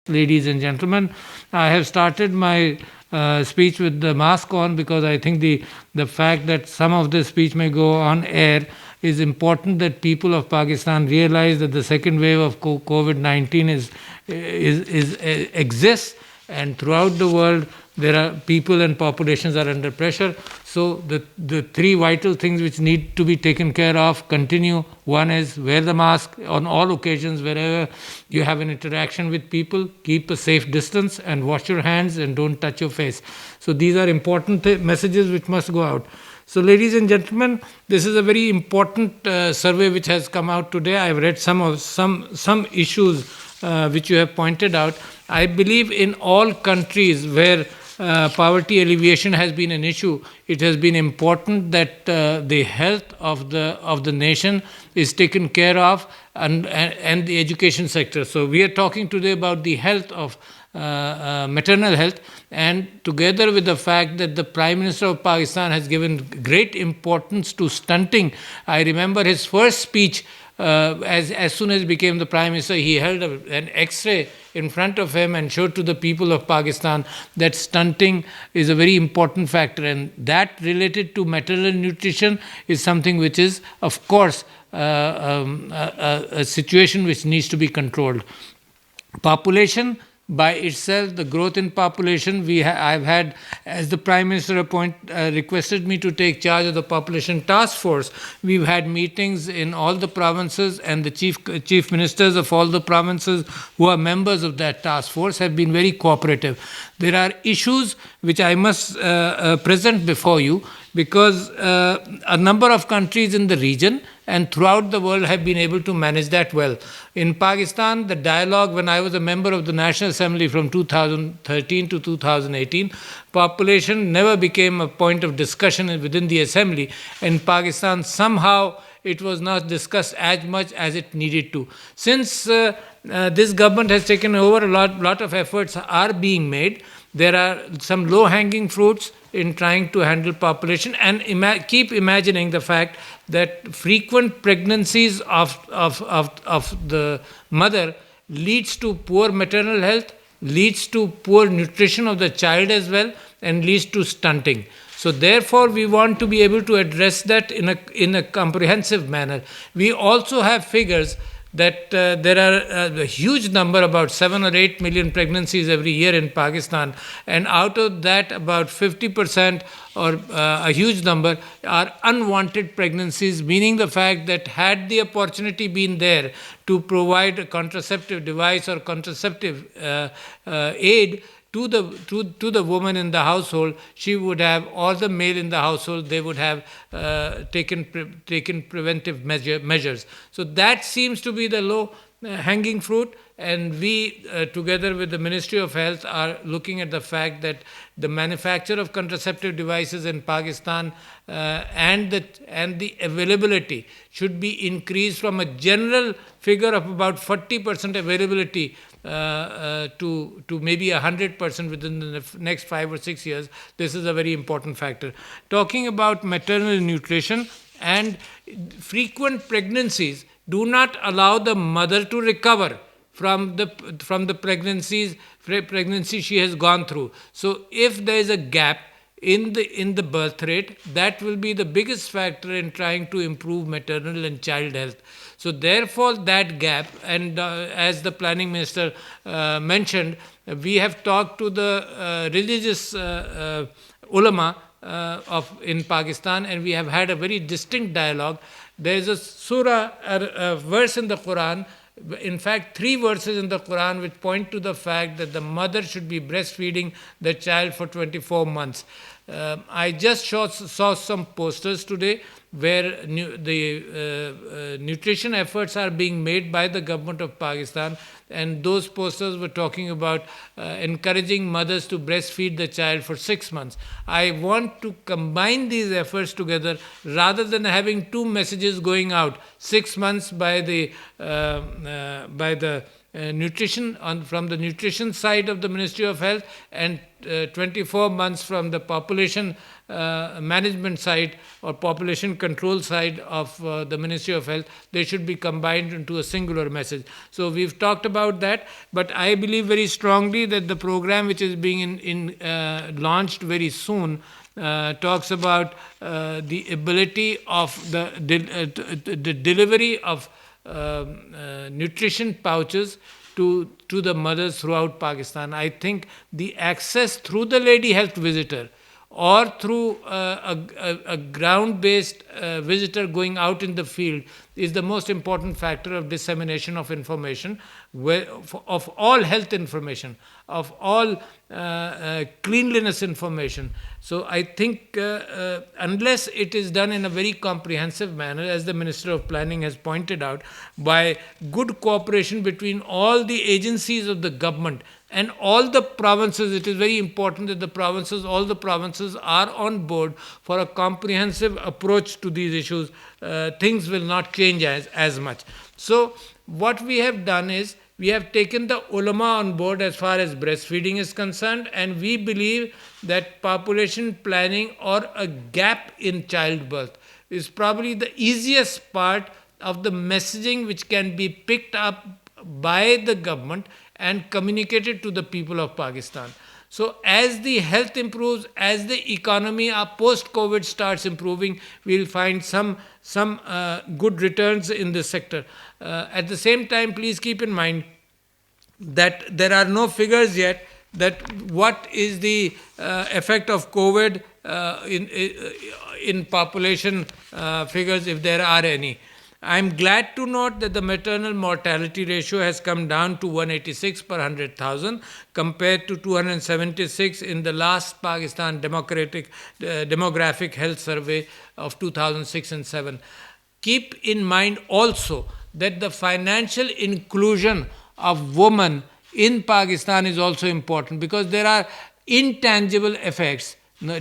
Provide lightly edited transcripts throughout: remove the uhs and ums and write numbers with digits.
ladies and gentlemen. I have started my speech with the mask on because I think the fact that some of the speech may go on air is important, that people of Pakistan realize that the second wave of COVID-19 exists, and throughout the world there are people and populations are under pressure. So the three vital things which need to be taken care of continue. One is wear the mask on all occasions. Wherever you have an interaction with people, keep a safe distance and wash your hands and don't touch your face. So these are important messages which must go out. So, ladies and gentlemen, this is a very important survey which has come out today. I have read some issues which you have pointed out. I believe in all countries where poverty alleviation has been an issue, it has been important that the health of the nation is taken care of, and the education sector. So we are talking today about the health of maternal health, and together with the fact that the Prime Minister of Pakistan has given great importance to stunting. I remember his first speech, as soon as he became the Prime Minister, he held an X-ray in front of him and showed to the people of Pakistan that stunting is a very important factor, and that related to maternal nutrition is something which is, of course, a situation which needs to be controlled. Population by itself, the growth in population, I've had, as the Prime Minister requested me to take charge of the population task force, we've had meetings in all the provinces, and the chief ministers of all the provinces who are members of that task force have been very cooperative. There are issues which I must present before you, because a number of countries in the region and throughout the world have been able to manage that well. In Pakistan, the dialogue, when I was a member of the National Assembly from 2013 to 2018, population never became a point of discussion within the Assembly. In Pakistan, somehow it was not discussed as much as it needed to. Since this government has taken over, a lot of efforts are being made. There are some low-hanging fruits in trying to handle population, and keep imagining the fact that frequent pregnancies of the mother leads to poor maternal health, leads to poor nutrition of the child as well, and leads to stunting. So therefore, we want to be able to address that in a comprehensive manner. We also have figures that there are a huge number, about 7 or 8 million pregnancies every year in Pakistan, and out of that about 50% or a huge number are unwanted pregnancies, meaning the fact that had the opportunity been there to provide a contraceptive device or contraceptive aid to the woman in the household, she would have, or the male in the household, they would have taken preventive measures. So that seems to be the low hanging fruit, and we together with the Ministry of Health are looking at the fact that the manufacture of contraceptive devices in Pakistan and the availability should be increased from a general figure of about 40% availability to maybe 100% within the next 5 or 6 years. This is a very important factor. Talking about maternal nutrition, and frequent pregnancies do not allow the mother to recover from the pregnancy she has gone through. So if there is a gap in the birth rate, that will be the biggest factor in trying to improve maternal and child health. So therefore, that gap, and as the planning minister mentioned, we have talked to the religious ulama in Pakistan, and we have had a very distinct dialogue. There is a surah, a verse in the Quran, in fact 3 verses in the Quran, which point to the fact that the mother should be breastfeeding the child for 24 months. I just saw some posters today where the nutrition efforts are being made by the government of Pakistan, and those posters were talking about encouraging mothers to breastfeed the child for 6 months. I want to combine these efforts together rather than having 2 messages going out, 6 months by the nutrition from the nutrition side of the Ministry of Health, and 24 months from the population management side or population control side of the Ministry of Health. They should be combined into a singular message. So we've talked about that, but I believe very strongly that the program which is being launched very soon talks about the ability of the delivery of nutrition pouches to the mothers throughout Pakistan. I think the access through the lady health visitor or through a ground-based visitor going out in the field is the most important factor of dissemination of information, of all health information, of all cleanliness information. So I think unless it is done in a very comprehensive manner, as the Minister of Planning has pointed out, by good cooperation between all the agencies of the government and all the provinces, it is very important that all the provinces are on board for a comprehensive approach to these issues. Things will not change as much. So what we have done is, we have taken the ulama on board as far as breastfeeding is concerned, and we believe that population planning or a gap in childbirth is probably the easiest part of the messaging which can be picked up by the government and communicated to the people of Pakistan. So as the health improves, as the economy post-COVID starts improving, we'll find some good returns in this sector. At the same time, please keep in mind that there are no figures yet that what is the effect of COVID in population figures, if there are any. I'm glad to note that the maternal mortality ratio has come down to 186 per 100,000 compared to 276 in the last Pakistan Demographic Health Survey of 2006 and 7. Keep in mind also that the financial inclusion of women in Pakistan is also important, because there are intangible effects.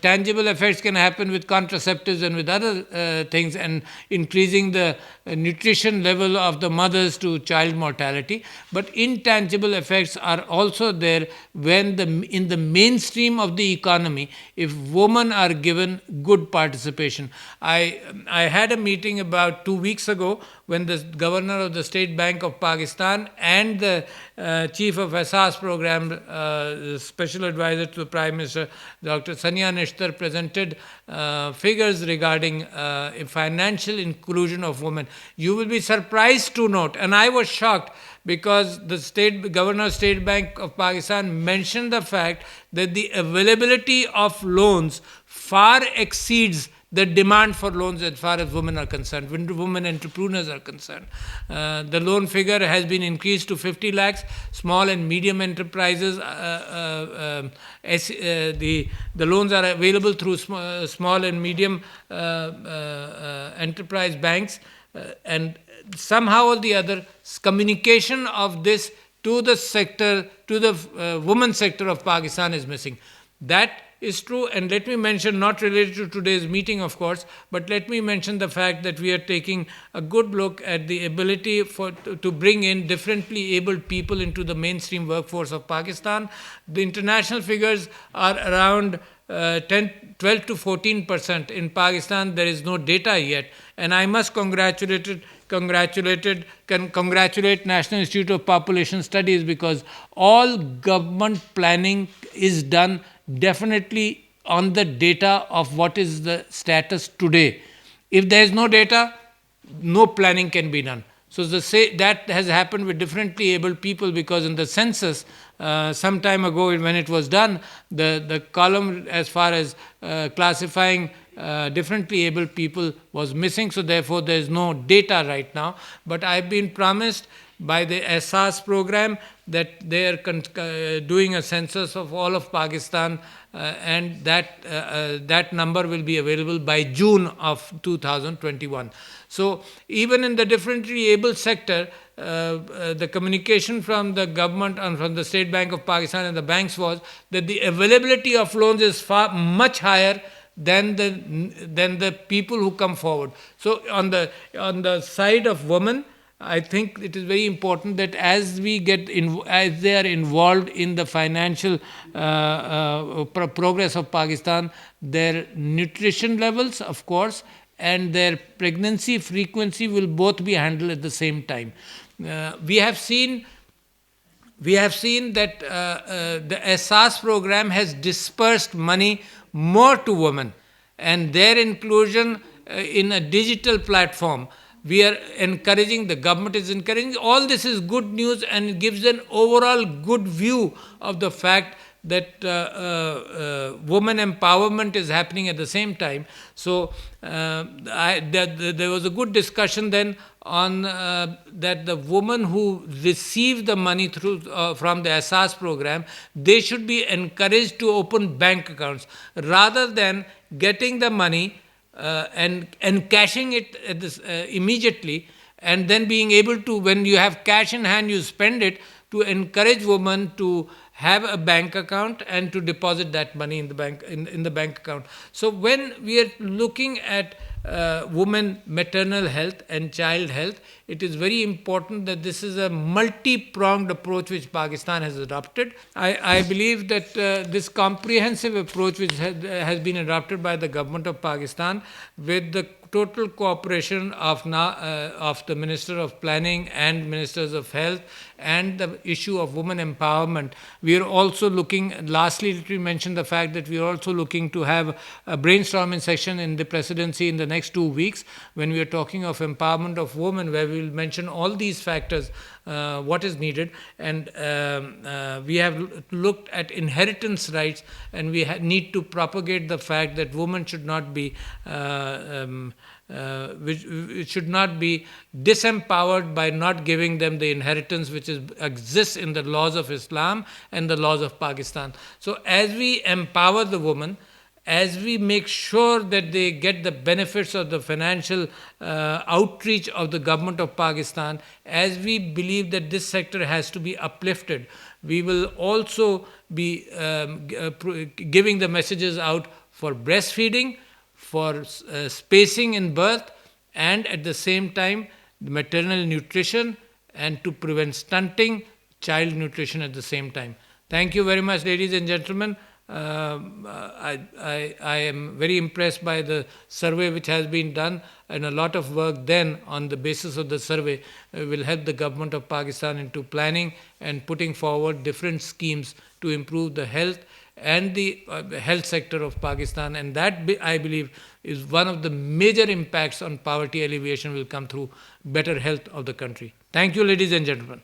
Tangible effects can happen with contraceptives and with other things, and increasing the nutrition level of the mothers to child mortality. But intangible effects are also there when in the mainstream of the economy, if women are given good participation. I had a meeting about 2 weeks ago when the governor of the State Bank of Pakistan and the chief of Asas program, special advisor to the Prime Minister, Dr. Sania Nishtar, presented figures regarding financial inclusion of women. You will be surprised to note, and I was shocked, because the governor of State Bank of Pakistan mentioned the fact that the availability of loans far exceeds the demand for loans as far as women are concerned, women entrepreneurs are concerned. The loan figure has been increased to 50 lakhs. Small and medium enterprises, the loans are available through small and medium enterprise banks, and somehow or the other, communication of this to the sector, to the women sector of Pakistan is missing. That is true, and let me mention, not related to today's meeting of course, but let me mention the fact that we are taking a good look at the ability to bring in differently abled people into the mainstream workforce of Pakistan. The international figures are around 12 to 14%. In Pakistan, there is no data yet, and I must congratulate National Institute of Population Studies, because all government planning is done definitely on the data of what is the status today. If there is no data, no planning can be done. So that has happened with differently abled people, because in the census some time ago when it was done, the column as far as classifying differently abled people was missing. So therefore there is no data right now. But I've been promised by the Asas program that they are doing a census of all of Pakistan, and that number will be available by June of 2021. So even in the differently able sector, the communication from the government and from the State Bank of Pakistan and the banks was that the availability of loans is much higher than the people who come forward. So on the side of women, I think it is very important that as as they are involved in the financial progress of Pakistan, their nutrition levels, of course, and their pregnancy frequency will both be handled at the same time. We have seen that the Ehsaas program has dispersed money more to women, and their inclusion in a digital platform. We are encouraging, the government is encouraging. All this is good news and gives an overall good view of the fact that women empowerment is happening at the same time. So there was a good discussion then on that the women who receive the money through from the Ehsaas program, they should be encouraged to open bank accounts rather than getting the money and cashing it at this, immediately, and then being able to, when you have cash in hand, you spend it, to encourage women to have a bank account and to deposit that money in the bank, in the bank account. So when we are looking at women maternal health and child health, it is very important that this is a multi-pronged approach which Pakistan has adopted. I believe that this comprehensive approach which has been adopted by the government of Pakistan, with the total cooperation of the Minister of Planning and Ministers of Health, and the issue of women empowerment. We are also looking, lastly, let me mention the fact that we are also looking to have a brainstorming session in the presidency in the next 2 weeks, when we are talking of empowerment of women, where we will mention all these factors, what is needed. And we have looked at inheritance rights, and we need to propagate the fact that women should not be which should not be disempowered by not giving them the inheritance which exists in the laws of Islam and the laws of Pakistan. So as we empower the woman, as we make sure that they get the benefits of the financial outreach of the government of Pakistan, as we believe that this sector has to be uplifted, we will also be giving the messages out for breastfeeding, for spacing in birth, and at the same time maternal nutrition, and to prevent stunting, child nutrition at the same time. Thank you very much, ladies and gentlemen. I am very impressed by the survey which has been done, and a lot of work then on the basis of the survey will help the government of Pakistan into planning and putting forward different schemes to improve the health and the health sector of Pakistan. And that, I believe, is one of the major impacts on poverty alleviation will come through better health of the country. Thank you, ladies and gentlemen.